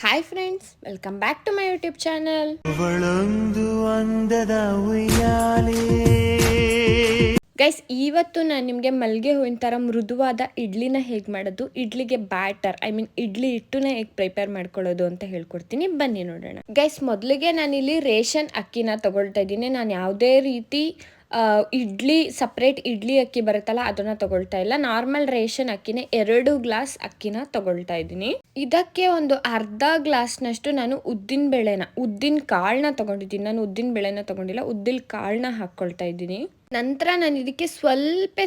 Hi friends, welcome back to my YouTube channel. Guys, ಇವತ್ತು ನಾನು ನಿಮಗೆ ಮಲ್ಲಿಗೆ ಹೂವಿನ ಥರ ಮೃದುವಾದ ಇಡ್ಲಿನ ಹೇಗೆ ಮಾಡೋದು, ಇಡ್ಲಿಗೆ ಬ್ಯಾಟರ್ ಇಡ್ಲಿ ಹಿಟ್ಟನ್ನ ಹೇಗೆ ಪ್ರಿಪೇರ್ ಮಾಡ್ಕೊಳ್ಳೋದು ಅಂತ ಹೇಳ್ಕೊಡ್ತೀನಿ. ಬನ್ನಿ ನೋಡೋಣ. ಗೈಸ್, ಮೊದಲಿಗೆ ನಾನಿಲ್ಲಿ ರೇಷನ್ ಅಕ್ಕಿನ ತಗೊಳ್ತಾ ಇದ್ದೀನಿ. ನಾನು ಯಾವುದೇ ರೀತಿ ಸಪ್ರೇಟ್ ಇಡ್ಲಿ ಅಕ್ಕಿ ಬರುತ್ತಲ್ಲ ಅದನ್ನ ತಗೊಳ್ತಾ ಇಲ್ಲ. ನಾರ್ಮಲ್ ರೇಷನ್ ಅಕ್ಕಿನೇ 2 ಗ್ಲಾಸ್ ಅಕ್ಕಿನ ತಗೊಳ್ತಾ ಇದ್ದೀನಿ. ಇದಕ್ಕೆ ಒಂದು ಅರ್ಧ ಗ್ಲಾಸ್ನಷ್ಟು ನಾನು ಉದ್ದಿನ ಕಾಳನ್ನ ತಗೊಂಡಿದ್ದೀನಿ. ನಾನು ಉದ್ದಿನ ಬೇಳೆನ ತಗೊಂಡಿಲ್ಲ, ಉದ್ದಿನ ಕಾಳನ್ನ ಹಾಕ್ಕೊಳ್ತಾ ಇದ್ದೀನಿ. ನಂತರ ನಾನು ಇದಕ್ಕೆ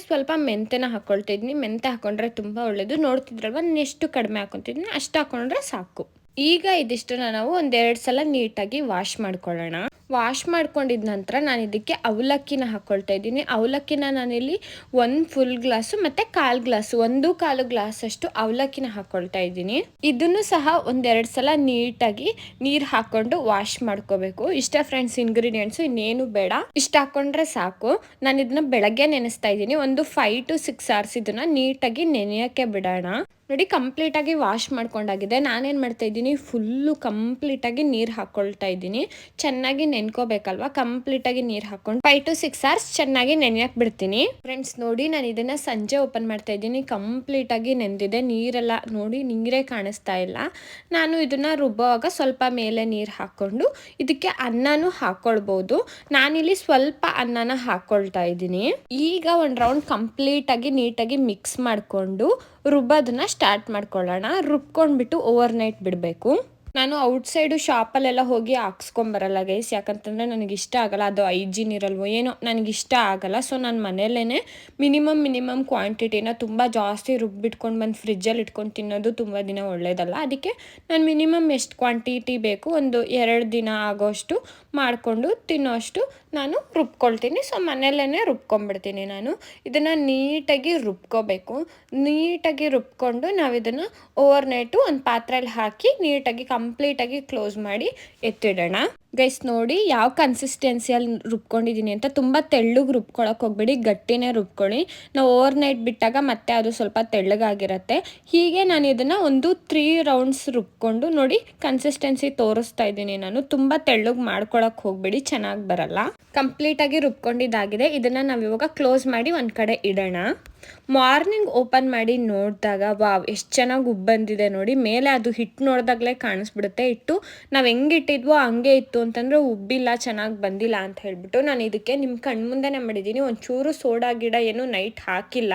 ಸ್ವಲ್ಪ ಮೆಂತೆನ ಹಾಕ್ಕೊಳ್ತಾ ಇದ್ದೀನಿ. ಮೆಂತೆ ಹಾಕೊಂಡ್ರೆ ತುಂಬಾ ಒಳ್ಳೇದು. ನೋಡ್ತಿದ್ರಲ್ವ, ನಾನು ಎಷ್ಟು ಕಡಿಮೆ ಹಾಕೊತಿದ್ದೀನಿ ಅಷ್ಟು ಹಾಕೊಂಡ್ರೆ ಸಾಕು. ಈಗ ಇದಿಷ್ಟನ್ನ ನಾವು 2 ಸಲ ನೀಟಾಗಿ ವಾಶ್ ಮಾಡ್ಕೊಳ್ಳೋಣ. ವಾಶ್ ಮಾಡ್ಕೊಂಡಿದ ನಂತರ ನಾನು ಇದಕ್ಕೆ ಅವಲಕ್ಕಿನ ಹಾಕ್ಕೊಳ್ತಾ ಇದ್ದೀನಿ. ಅವಲಕ್ಕಿನ ನಾನಿಲ್ಲಿ 1 ಫುಲ್ ಗ್ಲಾಸು ಮತ್ತು 1/4 ಗ್ಲಾಸು 1/4 ಗ್ಲಾಸ್ ಅಷ್ಟು ಅವಲಕ್ಕಿನ ಹಾಕ್ಕೊಳ್ತಾ ಇದ್ದೀನಿ. ಇದನ್ನು ಸಹ 2 ಸಲ ನೀಟಾಗಿ ನೀರು ಹಾಕ್ಕೊಂಡು ವಾಶ್ ಮಾಡ್ಕೋಬೇಕು. ಇಷ್ಟ ಫ್ರೆಂಡ್ಸ್ ಇಂಗ್ರೀಡಿಯೆಂಟ್ಸು, ಇನ್ನೇನು ಬೇಡ, ಇಷ್ಟ ಹಾಕ್ಕೊಂಡ್ರೆ ಸಾಕು. ನಾನು ಇದನ್ನ ಬೆಳಗ್ಗೆ ನೆನೆಸ್ತಾ ಇದ್ದೀನಿ. ಒಂದು 5 to 6 hours ಇದನ್ನ ನೀಟಾಗಿ ನೆನೆಯೋಕ್ಕೆ ಬಿಡೋಣ. ನೋಡಿ, ಕಂಪ್ಲೀಟಾಗಿ ವಾಶ್ ಮಾಡ್ಕೊಂಡಾಗಿದೆ. ನಾನೇನು ಮಾಡ್ತಾ ಇದ್ದೀನಿ, ಫುಲ್ಲು ಕಂಪ್ಲೀಟಾಗಿ ನೀರು ಹಾಕ್ಕೊಳ್ತಾ ಇದ್ದೀನಿ. ಚೆನ್ನಾಗಿ ನೆನ್ಕೋಬೇಕಲ್ವ, ಕಂಪ್ಲೀಟಾಗಿ ನೀರು ಹಾಕ್ಕೊಂಡು 5 to 6 hours ಚೆನ್ನಾಗಿ ನೆನೆಯಕ್ಕೆ ಬಿಡ್ತೀನಿ. ಫ್ರೆಂಡ್ಸ್ ನೋಡಿ, ನಾನು ಇದನ್ನು ಸಂಜೆ ಓಪನ್ ಮಾಡ್ತಾ ಇದ್ದೀನಿ. ಕಂಪ್ಲೀಟಾಗಿ ನೆಂದಿದೆ. ನೀರೆಲ್ಲ ನೋಡಿ, ನೀರೇ ಕಾಣಿಸ್ತಾ ಇಲ್ಲ. ನಾನು ಇದನ್ನು ರುಬ್ಬುವಾಗ ಸ್ವಲ್ಪ ಮೇಲೆ ನೀರು ಹಾಕ್ಕೊಂಡು ಇದಕ್ಕೆ ಅನ್ನನೂ ಹಾಕ್ಕೊಳ್ಬೋದು. ನಾನಿಲ್ಲಿ ಸ್ವಲ್ಪ ಅನ್ನನ ಹಾಕ್ಕೊಳ್ತಾ ಇದ್ದೀನಿ. ಈಗ ಒಂದು ರೌಂಡ್ ಕಂಪ್ಲೀಟಾಗಿ ನೀಟಾಗಿ ಮಿಕ್ಸ್ ಮಾಡಿಕೊಂಡು ರುಬ್ಬೋದನ್ನ ಸ್ಟಾರ್ಟ್ ಮಾಡ್ಕೊಳ್ಳೋಣ. ರುಬ್ಕೊಂಡ್ಬಿಟ್ಟು ಓವರ್ ನೈಟ್ ಬಿಡಬೇಕು. ನಾನು ಔಟ್ಸೈಡು ಶಾಪಲ್ಲೆಲ್ಲ ಹೋಗಿ ಹಾಕ್ಸ್ಕೊಂಬರಲ್ಲ ಗೈಸ್, ಯಾಕಂತಂದರೆ ನನಗೆ ಇಷ್ಟ ಆಗಲ್ಲ. ಅದು ಹೈಜೀನ್ ಇರಲ್ವೋ ಏನೋ, ನನಗಿಷ್ಟ ಆಗಲ್ಲ. ಸೊ ನಾನು ಮನೆಯಲ್ಲೇ ಮಿನಿಮಮ್ ಕ್ವಾಂಟಿಟಿನ ತುಂಬ ಜಾಸ್ತಿ ರುಬ್ಬಿಟ್ಕೊಂಡು ಬಂದು ಫ್ರಿಜ್ಜಲ್ಲಿ ಇಟ್ಕೊಂಡು ತಿನ್ನೋದು ತುಂಬ ದಿನ ಒಳ್ಳೆಯದಲ್ಲ. ಅದಕ್ಕೆ ನಾನು ಮಿನಿಮಮ್ ಎಷ್ಟು ಕ್ವಾಂಟಿಟಿ ಬೇಕು, ಒಂದು 2 ದಿನ ಆಗೋಷ್ಟು ಮಾಡಿಕೊಂಡು ತಿನ್ನೋಷ್ಟು ನಾನು ರುಬ್ಕೊಳ್ತೀನಿ. ಸೊ ಮನೆಯಲ್ಲೇ ರುಬ್ಕೊಂಡ್ಬಿಡ್ತೀನಿ. ನಾನು ಇದನ್ನು ನೀಟಾಗಿ ರುಬ್ಕೋಬೇಕು. ನೀಟಾಗಿ ರುಬ್ಕೊಂಡು ನಾವು ಇದನ್ನು ಓವರ್ ನೈಟು ಒಂದು ಪಾತ್ರೆಯಲ್ಲಿ ಹಾಕಿ ನೀಟಾಗಿ ಕಂಪ್ಲೀಟಾಗಿ ಕ್ಲೋಸ್ ಮಾಡಿ ಎತ್ತಿಡೋಣ. ಗೈಸ್ ನೋಡಿ, ಯಾವ ಕನ್ಸಿಸ್ಟೆನ್ಸಿಯಲ್ಲಿ ರುಬ್ಕೊಂಡಿದ್ದೀನಿ ಅಂತ. ತುಂಬ ತೆಳ್ಳಗೆ ರುಬ್ಕೊಳಕ್ಕೆ ಹೋಗ್ಬೇಡಿ, ಗಟ್ಟಿನೇ ರುಬ್ಕೊಳ್ಳಿ. ನಾವು ಓವರ್ ನೈಟ್ ಬಿಟ್ಟಾಗ ಮತ್ತೆ ಅದು ಸ್ವಲ್ಪ ತೆಳ್ಳಗಾಗಿರುತ್ತೆ. ಹೀಗೆ ನಾನು ಇದನ್ನು ಒಂದು 3 ರೌಂಡ್ಸ್ ರುಬ್ಕೊಂಡು ನೋಡಿ ಕನ್ಸಿಸ್ಟೆನ್ಸಿ ತೋರಿಸ್ತಾ ಇದ್ದೀನಿ ನಾನು. ತುಂಬ ತೆಳ್ಳಗೆ ಮಾಡ್ಕೊಳಕ್ಕೆ ಹೋಗ್ಬೇಡಿ, ಚೆನ್ನಾಗಿ ಬರಲ್ಲ. ಕಂಪ್ಲೀಟಾಗಿ ರುಬ್ಕೊಂಡಿದ್ದಾಗಿದೆ. ಇದನ್ನು ನಾವು ಇವಾಗ ಕ್ಲೋಸ್ ಮಾಡಿ ಒಂದು ಕಡೆ ಇಡೋಣ. ಮಾರ್ನಿಂಗ್ ಓಪನ್ ಮಾಡಿ ನೋಡಿದಾಗ ವಾವ್, ಎಷ್ಟು ಚೆನ್ನಾಗಿ ಉಬ್ಬು ಬಂದಿದೆ ನೋಡಿ. ಮೇಲೆ ಅದು ಹಿಟ್ಟು ನೋಡಿದಾಗಲೇ ಕಾಣಿಸ್ಬಿಡುತ್ತೆ. ಹಿಟ್ಟು ನಾವು ಹೆಂಗೆ ಇಟ್ಟಿದ್ವೋ ಹಂಗೆ ಇತ್ತು ಅಂತಂದರೆ ಉಬ್ಬಿಲ್ಲ, ಚೆನ್ನಾಗಿ ಬಂದಿಲ್ಲ ಅಂತ ಹೇಳ್ಬಿಟ್ಟು ನಾನು ಇದಕ್ಕೆ ನಿಮ್ಮ ಕಣ್ಮುಂದೆನೇ ಮಾಡಿದ್ದೀನಿ. ಒಂಚೂರು ಸೋಡಾ ಗಿಡ ಏನು ನೈಟ್ ಹಾಕಿಲ್ಲ.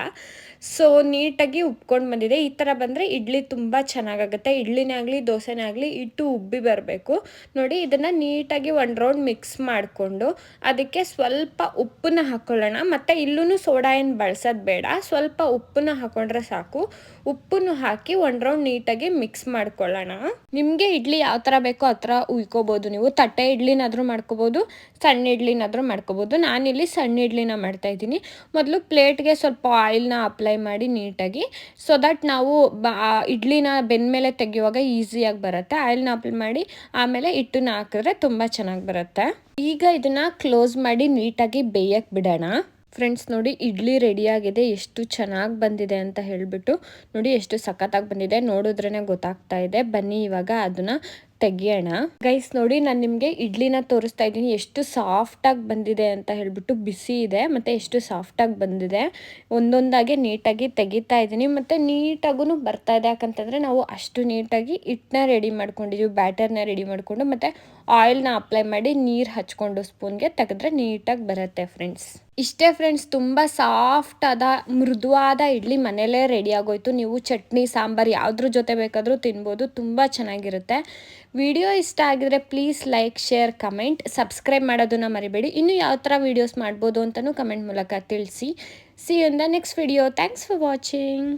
ಸೊ ನೀಟಾಗಿ ಉಬ್ಕೊಂಡು ಬಂದಿದೆ. ಈ ಥರ ಬಂದರೆ ಇಡ್ಲಿ ತುಂಬ ಚೆನ್ನಾಗಾಗುತ್ತೆ. ಇಡ್ಲಿನೇ ಆಗಲಿ ದೋಸೆನೇ ಆಗಲಿ ಹಿಟ್ಟು ಉಬ್ಬಿ ಬರಬೇಕು ನೋಡಿ. ಇದನ್ನು ನೀಟಾಗಿ 1 ರೌಂಡ್ ಮಿಕ್ಸ್ ಮಾಡಿಕೊಂಡು ಅದಕ್ಕೆ ಸ್ವಲ್ಪ ಉಪ್ಪನ್ನ ಹಾಕ್ಕೊಳ್ಳೋಣ. ಮತ್ತು ಇಲ್ಲೂ ಸೋಡಾ ಏನು ಬಳಸೋದು ಬೇಡ, ಸ್ವಲ್ಪ ಉಪ್ಪನ್ನ ಹಾಕ್ಕೊಂಡ್ರೆ ಸಾಕು. ಉಪ್ಪನ್ನು ಹಾಕಿ 1 ರೌಂಡ್ ನೀಟಾಗಿ ಮಿಕ್ಸ್ ಮಾಡ್ಕೊಳ್ಳೋಣ. ನಿಮಗೆ ಇಡ್ಲಿ ಯಾವ ಥರ ಬೇಕೋ ಆ ಥರ ಉಯ್ಕೋಬೋದು. ನೀವು ತಟ್ಟೆ ಇಡ್ಲಿನಾದರೂ ಮಾಡ್ಕೋಬೋದು, ಸಣ್ಣ ಇಡ್ಲಿನಾದರೂ ಮಾಡ್ಕೋಬೋದು. ನಾನಿಲ್ಲಿ ಸಣ್ಣ ಇಡ್ಲಿನ ಮಾಡ್ತಾಯಿದ್ದೀನಿ. ಮೊದಲು ಪ್ಲೇಟ್ಗೆ ಸ್ವಲ್ಪ ಆಯಿಲ್ನ ಅಪ್ಲೈ ಮಾಡಿ ನೀಟಾಗಿ, ಸೊ ದಟ್ ನಾವು ಇಡ್ಲಿನ ಬೆಂದಮೇಲೆ ತೆಗೆಯುವಾಗ ಈಸಿಯಾಗಿ ಬರುತ್ತೆ. ಆಯಿಲ್ನ ಅಪ್ಲೈ ಮಾಡಿ ಆಮೇಲೆ ಹಿಟ್ಟನ್ನ ಹಾಕಿದ್ರೆ ತುಂಬ ಚೆನ್ನಾಗಿ ಬರುತ್ತೆ. ಈಗ ಇದನ್ನು ಕ್ಲೋಸ್ ಮಾಡಿ ನೀಟಾಗಿ ಬೇಯಕ್ಕೆ ಬಿಡೋಣ. ಫ್ರೆಂಡ್ಸ್ ನೋಡಿ, ಇಡ್ಲಿ ರೆಡಿಯಾಗಿದೆ. ಎಷ್ಟು ಚೆನ್ನಾಗಿ ಬಂದಿದೆ ಅಂತ ಹೇಳಿಬಿಟ್ಟು ನೋಡಿ, ಎಷ್ಟು ಸಖತ್ತಾಗಿ ಬಂದಿದೆ. ನೋಡಿದ್ರೇ ಗೊತ್ತಾಗ್ತಾ ಇದೆ. ಬನ್ನಿ ಇವಾಗ ಅದನ್ನು ತೆಗಿಯೋಣ. ಗೈಸ್ ನೋಡಿ, ನಾನು ನಿಮಗೆ ಇಡ್ಲಿನ ತೋರಿಸ್ತಾ ಇದ್ದೀನಿ ಎಷ್ಟು ಸಾಫ್ಟಾಗಿ ಬಂದಿದೆ ಅಂತ ಹೇಳ್ಬಿಟ್ಟು. ಬಿಸಿ ಇದೆ ಮತ್ತು ಎಷ್ಟು ಸಾಫ್ಟಾಗಿ ಬಂದಿದೆ. ಒಂದೊಂದಾಗಿ ನೀಟಾಗಿ ತೆಗಿತಾ ಇದ್ದೀನಿ ಮತ್ತು ನೀಟಾಗೂ ಬರ್ತಾ ಇದೆ. ಯಾಕಂತಂದರೆ ನಾವು ಅಷ್ಟು ನೀಟಾಗಿ ಹಿಟ್ಟನ್ನ ರೆಡಿ ಮಾಡ್ಕೊಂಡಿದ್ದೀವಿ, ಬ್ಯಾಟರ್ನ ರೆಡಿ ಮಾಡಿಕೊಂಡು ಮತ್ತು ಆಯಿಲ್ನ ಅಪ್ಲೈ ಮಾಡಿ ನೀರು ಹಚ್ಕೊಂಡು ಸ್ಪೂನ್ಗೆ ತೆಗೆದ್ರೆ ನೀಟಾಗಿ ಬರುತ್ತೆ ಫ್ರೆಂಡ್ಸ್. ಇಷ್ಟೇ ಫ್ರೆಂಡ್ಸ್, ತುಂಬ ಸಾಫ್ಟಾದ ಮೃದುವಾದ ಇಡ್ಲಿ ಮನೆಯಲ್ಲೇ ರೆಡಿ ಆಗೋಯ್ತು. ನೀವು ಚಟ್ನಿ ಸಾಂಬಾರು ಯಾವುದ್ರ ಜೊತೆ ಬೇಕಾದರೂ ತಿನ್ಬೋದು, ತುಂಬ ಚೆನ್ನಾಗಿರುತ್ತೆ. ವಿಡಿಯೋ ಇಷ್ಟ ಆಗಿದ್ರೆ please like, share, comment, subscribe ಮಾಡೋದನ್ನು ಮರಿಬೇಡಿ. ಇನ್ನೂ ಯಾವ ಥರ ವೀಡಿಯೋಸ್ ಮಾಡ್ಬೋದು ಅಂತಲೂ ಕಮೆಂಟ್ ಮೂಲಕ ತಿಳಿಸಿ. See you in the next video. Thanks for watching.